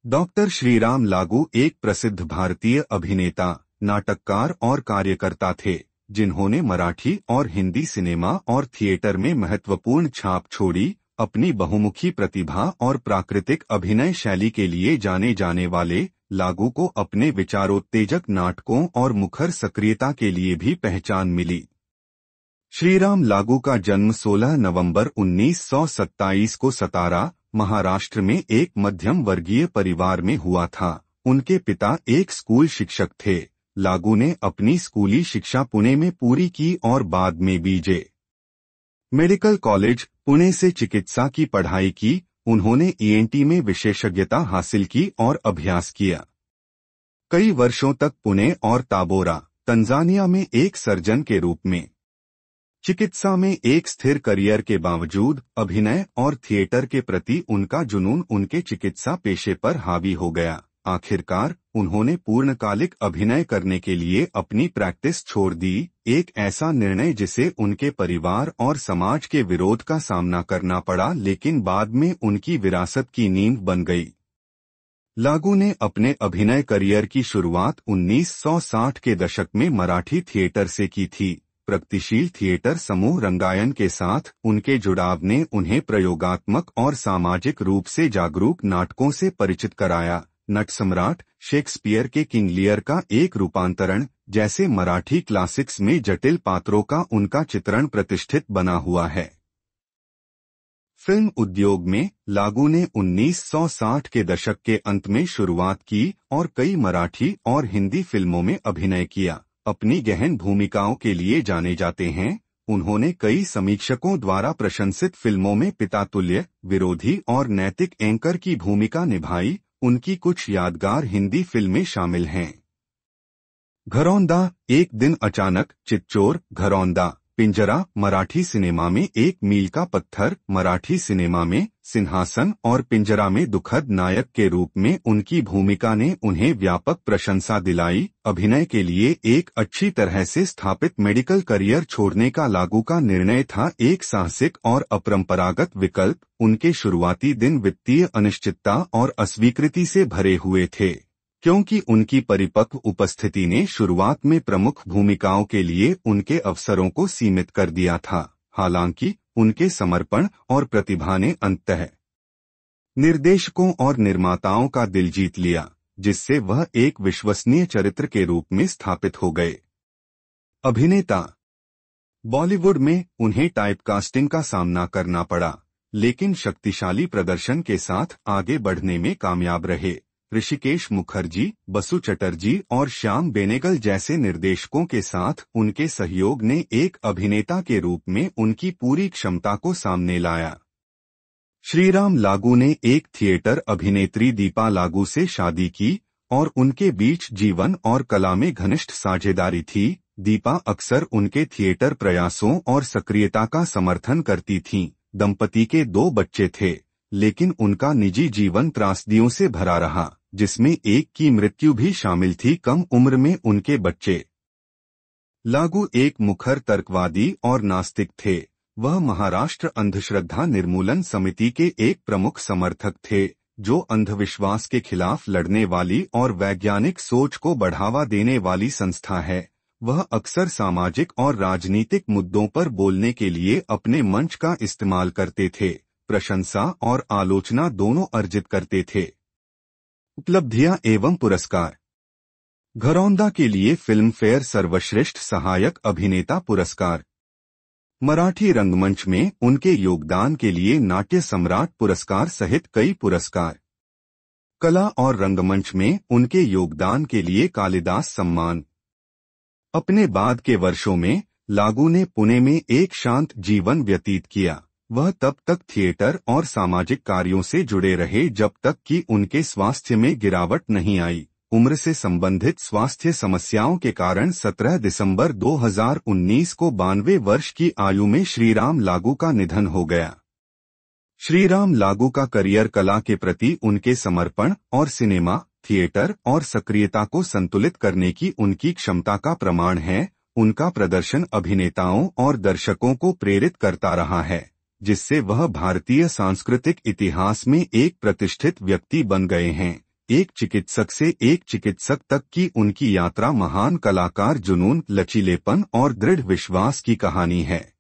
Doctor Shriram लागू एक प्रसिद्ध भारतीय अभिनेता, नाटककार और कार्यकर्ता थे, जिन्होंने मराठी और हिंदी सिनेमा और थिएटर में महत्वपूर्ण छाप छोड़ी। अपनी बहुमुखी प्रतिभा और प्राकृतिक अभिनय शैली के लिए जाने जाने वाले लागू को अपने विचारोत्तेजक नाटकों और मुखर सक्रियता के लिए भी पहचान मिली। श्रीराम लागू का जन्म 16 नवंबर 1927 को सतारा, महाराष्ट्र में एक मध्यम वर्गीय परिवार में हुआ था। उनके पिता एक स्कूल शिक्षक थे। लागू ने अपनी स्कूली शिक्षा पुणे में पूरी की और बाद में बीजे मेडिकल कॉलेज, पुणे से चिकित्सा की पढ़ाई की। उन्होंने ईएनटी में विशेषज्ञता हासिल की और अभ्यास किया। कई वर्षों तक पुणे और ताबोरा, तंजानिया में एक सर्जन के रूप में चिकित्सा में एक स्थिर करियर के बावजूद अभिनय और थिएटर के प्रति उनका जुनून उनके चिकित्सा पेशे पर हावी हो गया। आखिरकार उन्होंने पूर्णकालिक अभिनय करने के लिए अपनी प्रैक्टिस छोड़ दी, एक ऐसा निर्णय जिसे उनके परिवार और समाज के विरोध का सामना करना पड़ा, लेकिन बाद में उनकी विरासत की नींव बन गई। लागू ने अपने अभिनय करियर की शुरुआत 1960 के दशक में मराठी थिएटर से की थी। प्रगतिशील थिएटर समूह रंगायन के साथ उनके जुड़ाव ने उन्हें प्रयोगात्मक और सामाजिक रूप से जागरूक नाटकों से परिचित कराया। नटसम्राट, शेक्सपियर के किंग लियर का एक रूपांतरण जैसे मराठी क्लासिक्स में जटिल पात्रों का उनका चित्रण प्रतिष्ठित बना हुआ है। फिल्म उद्योग में लागू ने 1960 के दशक के अंत में शुरुआत की और कई मराठी और हिंदी फिल्मों में अभिनय किया। अपनी गहन भूमिकाओं के लिए जाने जाते हैं। उन्होंने कई समीक्षकों द्वारा प्रशंसित फिल्मों में पितातुल्य, विरोधी और नैतिक एंकर की भूमिका निभाई। उनकी कुछ यादगार हिंदी फिल्में शामिल हैं। घरौंदा, एक दिन अचानक, चितचोर, घरौंदा, पिंजरा, मराठी सिनेमा में एक मील का पत्थर, मराठी सिनेमा में सिंहासन और पिंजरा में दुखद नायक के रूप में उनकी भूमिका ने उन्हें व्यापक प्रशंसा दिलाई। अभिनय के लिए एक अच्छी तरह से स्थापित मेडिकल करियर छोड़ने का लागू का निर्णय था एक साहसिक और अपरंपरागत विकल्प। उनके शुरुआती दिन वित्तीय अनिश्चितता और अस्वीकृति से भरे हुए थे, क्योंकि उनकी परिपक्व उपस्थिति ने शुरुआत में प्रमुख भूमिकाओं के लिए उनके अवसरों को सीमित कर दिया था। हालांकि उनके समर्पण और प्रतिभा ने अंततः निर्देशकों और निर्माताओं का दिल जीत लिया, जिससे वह एक विश्वसनीय चरित्र के रूप में स्थापित हो गए। अभिनेता, बॉलीवुड में उन्हें टाइपकास्टिंग का सामना करना पड़ा, लेकिन शक्तिशाली प्रदर्शन के साथ आगे बढ़ने में कामयाब रहे। ऋषिकेश मुखर्जी, बसु चटर्जी और श्याम बेनेगल जैसे निर्देशकों के साथ उनके सहयोग ने एक अभिनेता के रूप में उनकी पूरी क्षमता को सामने लाया। श्रीराम लागू ने एक थिएटर अभिनेत्री दीपा लागू से शादी की और उनके बीच जीवन और कला में घनिष्ठ साझेदारी थी। दीपा अक्सर उनके थिएटर प्रयासों और सक्रियता का समर्थन करती थीं। दंपति के 2 बच्चे थे, लेकिन उनका निजी जीवन त्रासदियों से भरा रहा, जिसमें एक की मृत्यु भी शामिल थी कम उम्र में उनके बच्चे। लागू एक मुखर तर्कवादी और नास्तिक थे। वह महाराष्ट्र अंधश्रद्धा निर्मूलन समिति के एक प्रमुख समर्थक थे, जो अंधविश्वास के खिलाफ लड़ने वाली और वैज्ञानिक सोच को बढ़ावा देने वाली संस्था है। वह अक्सर सामाजिक और राजनीतिक मुद्दों पर बोलने के लिए अपने मंच का इस्तेमाल करते थे। प्रशंसा और आलोचना दोनों अर्जित करते थे। उपलब्धियां एवं पुरस्कार। घरौंदा के लिए फिल्म फेयर सर्वश्रेष्ठ सहायक अभिनेता पुरस्कार। मराठी रंगमंच में उनके योगदान के लिए नाट्य सम्राट पुरस्कार सहित कई पुरस्कार। कला और रंगमंच में उनके योगदान के लिए कालिदास सम्मान। अपने बाद के वर्षों में लागू ने पुणे में एक शांत जीवन व्यतीत किया। वह तब तक थिएटर और सामाजिक कार्यों से जुड़े रहे जब तक कि उनके स्वास्थ्य में गिरावट नहीं आई। उम्र से संबंधित स्वास्थ्य समस्याओं के कारण 17 दिसंबर 2019 को 92 वर्ष की आयु में श्रीराम लागू का निधन हो गया। श्रीराम लागू का करियर कला के प्रति उनके समर्पण और सिनेमा, थिएटर और सक्रियता को संतुलित करने की उनकी क्षमता का प्रमाण है। उनका प्रदर्शन अभिनेताओं और दर्शकों को प्रेरित करता रहा है, जिससे वह भारतीय सांस्कृतिक इतिहास में एक प्रतिष्ठित व्यक्ति बन गए हैं। एक चिकित्सक से एक चिकित्सक तक की उनकी यात्रा महान कलाकार, जुनून, लचीलेपन और दृढ़ विश्वास की कहानी है।